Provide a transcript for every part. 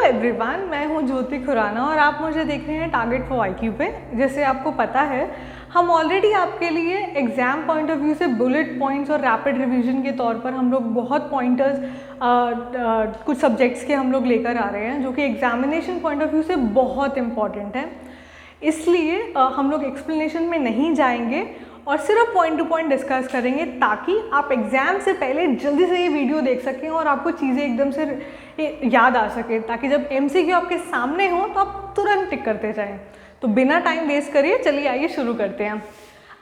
Everyone, मैं हूं ज्योति खुराना और आप मुझे देख रहे हैं टारगेट फॉर आईक्यू पे। जैसे आपको पता है, हम ऑलरेडी आपके लिए एग्ज़ाम पॉइंट ऑफ व्यू से बुलेट पॉइंट्स और रैपिड रिवीजन के तौर पर हम लोग बहुत पॉइंटर्स कुछ सब्जेक्ट्स के हम लोग लेकर आ रहे हैं, जो कि एग्जामिनेशन पॉइंट ऑफ व्यू से बहुत इम्पॉर्टेंट है। इसलिए हम लोग एक्सप्लेनेशन में नहीं जाएंगे और सिर्फ पॉइंट टू पॉइंट डिस्कस करेंगे, ताकि आप एग्ज़ाम से पहले जल्दी से ये वीडियो देख सकें और आपको चीज़ें एकदम से याद आ सके, ताकि जब एमसीक्यू आपके सामने हो तो आप तुरंत टिक करते जाएं। तो बिना टाइम वेस्ट करिए, चलिए आइए शुरू करते हैं।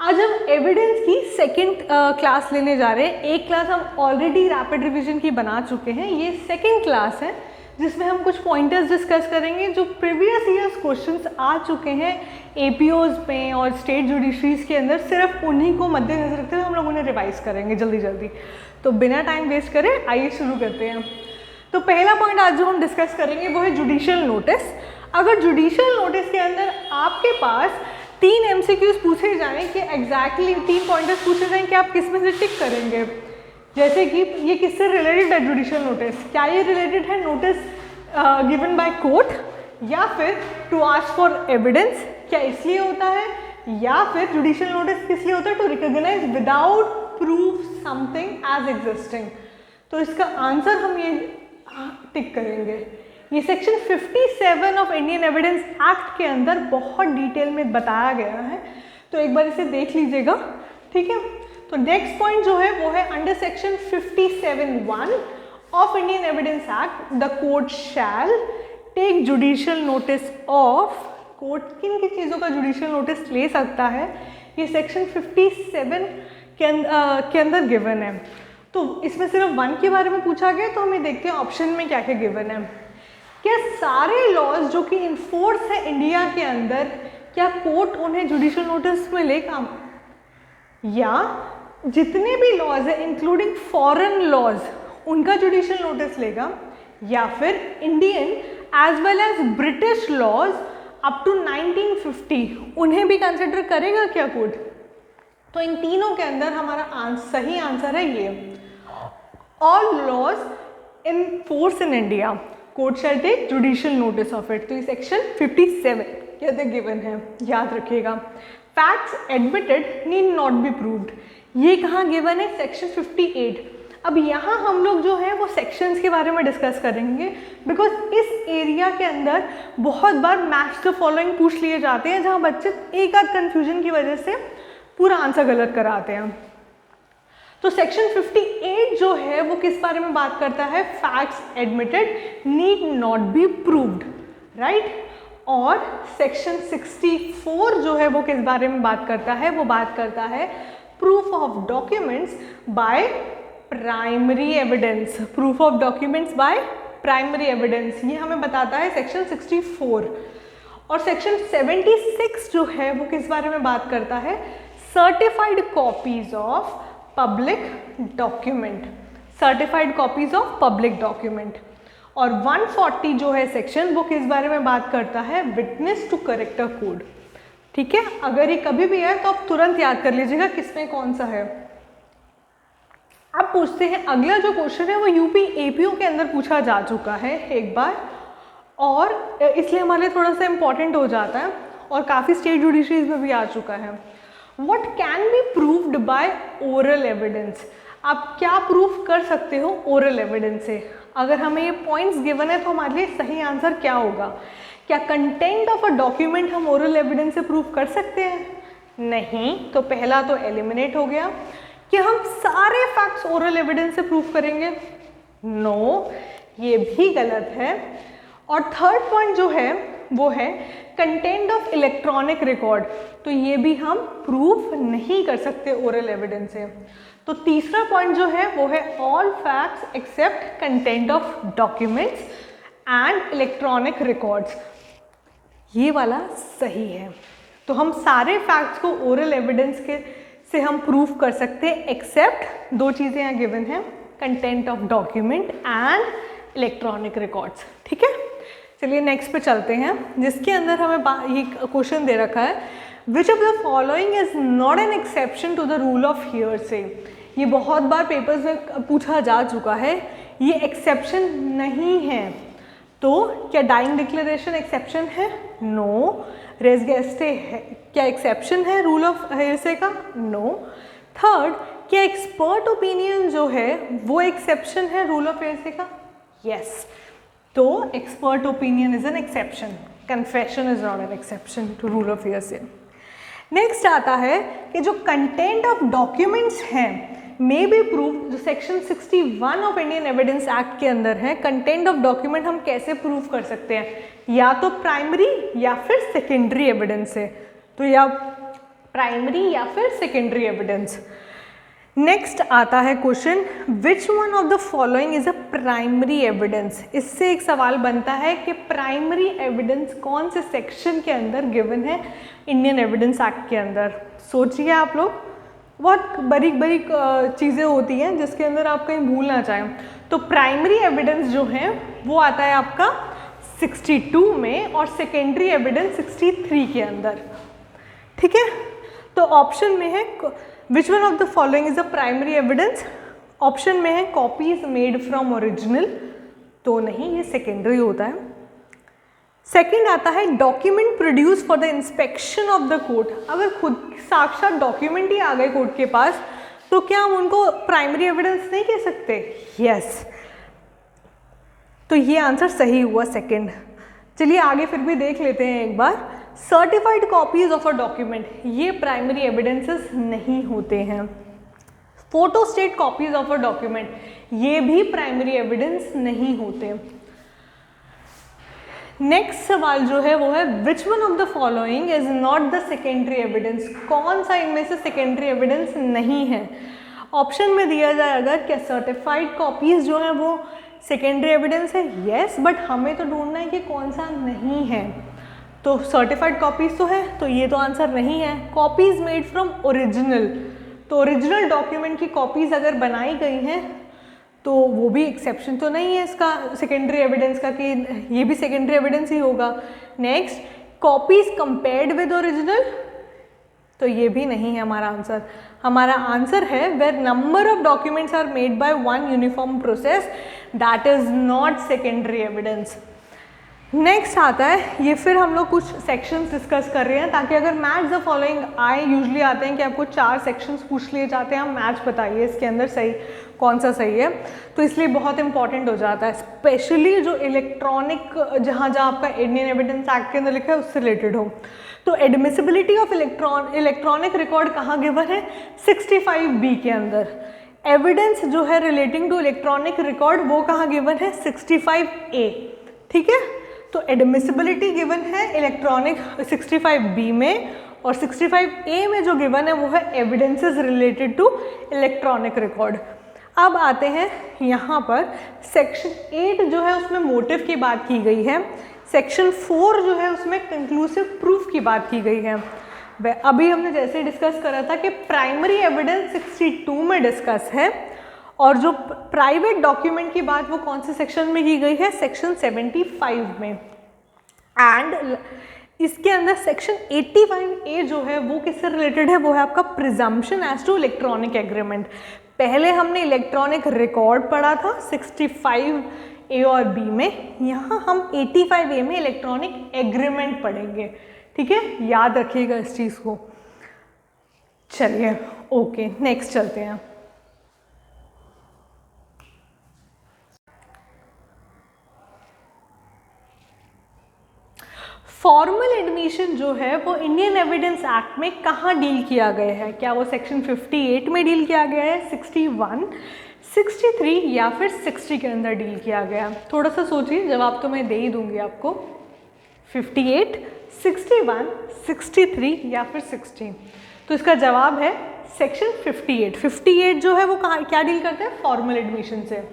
आज हम एविडेंस की सेकंड क्लास लेने जा रहे हैं। एक क्लास हम ऑलरेडी रैपिड रिवीजन की बना चुके हैं, ये सेकंड क्लास है जिसमें हम कुछ पॉइंटर्स डिस्कस करेंगे जो प्रीवियस ईयर्स क्वेश्चंस आ चुके हैं एपीओज में और स्टेट जुडिशरीज के अंदर। सिर्फ उन्हीं को मद्देनजर रखते हुए हम लोग उन्हें रिवाइज करेंगे जल्दी जल्दी। तो बिना टाइम वेस्ट करें आइए शुरू करते हैं। तो पहला पॉइंट आज जो हम डिस्कस करेंगे वो है जुडिशियल नोटिस। अगर जुडिशियल नोटिस के अंदर आपके पास 3 एमसीक्यूज पूछे जाएं कि एग्जैक्टली 3 पॉइंटर्स पूछे जाएं कि आप किस में से टिक करेंगे, जैसे कि ये किससे रिलेटेड है जुडिशियल नोटिस, क्या ये रिलेटेड है नोटिस गिवन बाय कोर्ट, या फिर टू आस्क फॉर एविडेंस, क्या इसलिए होता है, या फिर जुडिशियल नोटिस किस लिए होता है, to recognise without proof something as existing. तो इसका आंसर हम ये टिक करेंगे। ये section 57 of Indian evidence act के अंदर बहुत डिटेल में बताया गया है, तो एक बार इसे देख लीजिएगा, ठीक है। तो नेक्स्ट पॉइंट जो है वो है under section 57(1) of Indian evidence act the court shall take judicial notice of. Court किन किन चीज़ों का जुडिशियल नोटिस ले सकता है, ये सेक्शन 57 के अंदर गिवन है। तो इसमें सिर्फ 1 के बारे में पूछा गया, तो हमें देखते हैं ऑप्शन में क्या क्या गिवन है। क्या सारे लॉज जो कि इन्फोर्स है इंडिया के अंदर, क्या कोर्ट उन्हें जुडिशियल नोटिस में लेगा, या जितने भी लॉज है इंक्लूडिंग फॉरेन लॉज उनका जुडिशियल नोटिस लेगा, या फिर Indian as well as British laws up to 1950 उन्हें भी कंसिडर करेगा क्या कोर्ट। तो इन तीनों के अंदर हमारा सही आंसर है ये, all laws in force in India court shall take judicial notice of it. तो ये सेक्शन 57 के अंदर गिवन है, याद रखिएगा। Facts admitted need not be proved, ये कहाँ गिवन है, सेक्शन 58। अब यहाँ हम लोग जो है वो सेक्शंस के बारे में डिस्कस करेंगे, बिकॉज इस एरिया के अंदर बहुत बार मैच द फॉलोइंग पूछ लिए जाते हैं, जहाँ बच्चे एक आध कन्फ्यूजन की वजह से पूरा आंसर गलत कराते हैं। तो सेक्शन 58 जो है वो किस बारे में बात करता है, facts admitted need not be proved, right. और सेक्शन 64 जो है वो किस बारे में बात करता है, वो बात करता है proof of documents by primary evidence. Proof of documents by primary evidence ये हमें बताता है सेक्शन 64। और सेक्शन 76 जो है वो किस बारे में बात करता है, certified copies of public document, certified copies of public document. और 140 जो है सेक्शन वो किस बारे में बात करता है, witness to correct a code, ठीक है। अगर ये कभी भी है तो आप तुरंत याद कर लीजिएगा किसमें कौन सा है। अब पूछते हैं, अगला जो क्वेश्चन है वो यूपी एपीओ के अंदर पूछा जा चुका है एक बार, और इसलिए हमारे लिए थोड़ा सा इम्पॉर्टेंट हो जाता है, और काफ़ी स्टेट जुडिशरीज में भी आ चुका है। What can be proved by oral evidence? आप क्या प्रूफ कर सकते हो ओरल एविडेंस से। अगर हमें ये पॉइंट्स गिवन है तो हमारे लिए सही आंसर क्या होगा, क्या कंटेंट ऑफ अ डॉक्यूमेंट हम ओरल एविडेंस से प्रूफ कर सकते हैं, नहीं। तो पहला तो एलिमिनेट हो गया। क्या हम सारे फैक्ट्स ओरल एविडेंस से प्रूफ करेंगे, नो, ये भी गलत है। और थर्ड पॉइंट जो है वो है कंटेंट ऑफ इलेक्ट्रॉनिक रिकॉर्ड, तो ये भी हम प्रूफ नहीं कर सकते ओरल एविडेंस से। तो तीसरा पॉइंट जो है वो है all facts except content of documents and electronic records, ये वाला सही है। तो हम सारे फैक्ट्स को ओरल एविडेंस के से हम प्रूफ कर सकते हैं, एक्सेप्ट 2 चीज़ें यहाँ गिवन हैं, content of document and electronic records, ठीक है। चलिए नेक्स्ट पे चलते हैं, जिसके अंदर हमें ये क्वेश्चन दे रखा है, which of the following is not an exception to the rule of hearsay. ये बहुत बार पेपर्स में पूछा जा चुका है, ये एक्सेप्शन नहीं है। तो क्या डाइंग डिक्लेरेशन एक्सेप्शन है? नो। रेस गेस्टे है क्या एक्सेप्शन है रूल ऑफ हेयरसे का? नो। थर्ड, क्या एक्सपर्ट ओपिनियन जो है वो एक्सेप्शन है रूल ऑफ हेयरसे का? यस। तो expert opinion is an exception, confession is not an exception to rule of hearsay. Next आता है कि जो कंटेंट ऑफ डॉक्यूमेंट्स हैं मे बी प्रूव, जो section 61 of Indian evidence act के अंदर है, कंटेंट ऑफ डॉक्यूमेंट हम कैसे प्रूव कर सकते हैं? या तो प्राइमरी या फिर सेकेंडरी एविडेंस से, तो या प्राइमरी या फिर सेकेंडरी एविडेंस। नेक्स्ट आता है question, which one of the following is a primary evidence? इससे एक सवाल बनता है कि प्राइमरी एविडेंस कौन से सेक्शन के अंदर गिवन है इंडियन एविडेंस एक्ट के अंदर? सोचिए आप लोग, बहुत बारीक बारीक चीज़ें होती हैं जिसके अंदर आप कहीं भूल ना चाहें। तो प्राइमरी एविडेंस जो है वो आता है आपका 62 में और सेकेंडरी एविडेंस 63 के अंदर, ठीक है। तो ऑप्शन में है which one of the following is a primary evidence? Option में है कॉपीज मेड फ्रॉम ओरिजिनल, तो नहीं, ये सेकेंडरी होता है। सेकेंड आता है document produce for the inspection of the court. अगर खुद साक्षात डॉक्यूमेंट ही आ गए कोर्ट के पास तो क्या हम उनको प्राइमरी एविडेंस नहीं कह सकते? यस। तो ये आंसर सही हुआ सेकेंड। चलिए आगे फिर भी देख लेते हैं एक बार। Certified copies of a document, ये प्राइमरी एविडेंसेस नहीं होते हैं। Photostat copies of a document, ये भी प्राइमरी एविडेंस नहीं होते। नेक्स्ट सवाल जो है वो है which one of the following is not the secondary evidence? कौन सा इनमें से सेकेंडरी एविडेंस नहीं है? ऑप्शन में दिया जाए अगर क्या सर्टिफाइड कॉपीज जो है वो सेकेंडरी एविडेंस है? यस, बट हमें तो ढूंढना है कि कौन सा नहीं है। तो सर्टिफाइड कॉपीज तो है, तो ये तो आंसर नहीं है। कॉपीज मेड फ्रॉम ओरिजिनल, तो ओरिजिनल डॉक्यूमेंट की कॉपीज अगर बनाई गई हैं तो वो भी एक्सेप्शन तो नहीं है इसका सेकेंडरी एविडेंस का कि ये भी सेकेंडरी एविडेंस ही होगा। Next, copies compared with original, तो ये भी नहीं है हमारा आंसर। हमारा आंसर है where number of documents are made by one uniform process, that is not secondary evidence. Next आता है, ये फिर हम लोग कुछ सेक्शंस डिस्कस कर रहे हैं ताकि अगर मैच द फॉलोइंग आए, यूजुअली आते हैं कि आपको 4 सेक्शंस पूछ लिए जाते हैं, हम मैच बताइए इसके अंदर सही कौन सा सही है, तो इसलिए बहुत इंपॉर्टेंट हो जाता है, स्पेशली जो इलेक्ट्रॉनिक जहाँ आपका इंडियन एविडेंस एक्ट के अंदर लिखा है उससे रिलेटेड हो। तो एडमिसिबिलिटी ऑफ इलेक्ट्रॉनिक रिकॉर्ड कहाँ गिवन है? 65B के अंदर। एविडेंस जो है रिलेटिंग टू इलेक्ट्रॉनिक रिकॉर्ड वो कहाँ गिवन है? 65A, ठीक है। तो एडमिसिबिलिटी गिवन है इलेक्ट्रॉनिक 65B में, और 65A में जो गिवन है वो है evidences related to electronic record. अब आते हैं यहाँ पर सेक्शन 8 जो है उसमें मोटिव की बात की गई है, सेक्शन 4 जो है उसमें कंक्लूसिव प्रूफ की बात की गई है। अभी हमने जैसे डिस्कस करा था कि प्राइमरी एविडेंस 62 में डिस्कस है, और जो प्राइवेट डॉक्यूमेंट की बात वो कौन से सेक्शन में की गई है? सेक्शन 75 में। एंड इसके अंदर सेक्शन 85A जो है वो किससे रिलेटेड है? वो है आपका presumption as to electronic agreement. पहले हमने इलेक्ट्रॉनिक रिकॉर्ड पढ़ा था 65A और B में, यहाँ हम 85A में इलेक्ट्रॉनिक एग्रीमेंट पढ़ेंगे, ठीक है, याद रखिएगा इस चीज़ को। चलिए ओके, नेक्स्ट चलते हैं। फॉर्मल एडमिशन जो है वो इंडियन एविडेंस एक्ट में कहाँ डील किया गया है? क्या वो सेक्शन 58 में डील किया गया है, 61, 63 या फिर 60 के अंदर डील किया गया? थोड़ा सा सोचिए, जवाब तो मैं दे ही दूंगी आपको। 58, 61, 63 या फिर 60? तो इसका जवाब है सेक्शन 58। 58 जो है वो कहाँ क्या डील करता है? फॉर्मल एडमिशन से।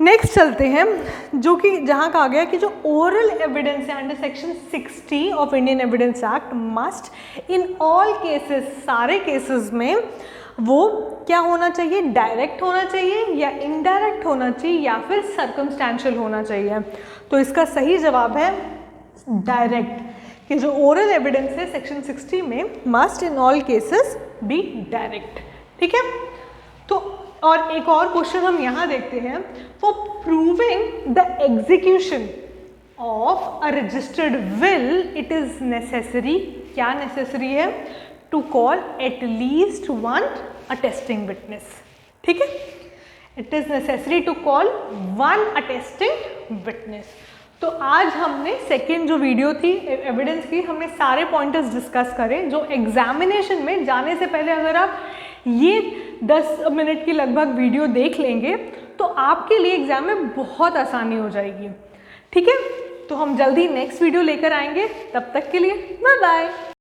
नेक्स्ट चलते हैं, जो कि जहाँ कहा गया कि जो ओरल एविडेंस है under section 60 of Indian evidence act must in all cases, सारे केसेस में वो क्या होना चाहिए? डायरेक्ट होना चाहिए या इनडायरेक्ट होना चाहिए या फिर सर्कमस्टेंशियल होना चाहिए? तो इसका सही जवाब है डायरेक्ट, कि जो ओरल एविडेंस है सेक्शन 60 में must in all cases be direct, ठीक है। तो और एक और क्वेश्चन हम यहाँ देखते हैं, for proving the execution of a registered will it is necessary, क्या नेसेसरी है, to call at least one attesting witness. ठीक है, it is necessary to call one attesting witness. तो आज हमने सेकेंड जो वीडियो थी एविडेंस की, हमने सारे पॉइंटर्स डिस्कस करे जो एग्जामिनेशन में जाने से पहले अगर आप ये 10 मिनट की लगभग वीडियो देख लेंगे तो आपके लिए एग्जाम में बहुत आसानी हो जाएगी। ठीक है, तो हम जल्दी नेक्स्ट वीडियो लेकर आएंगे, तब तक के लिए बाय बाय।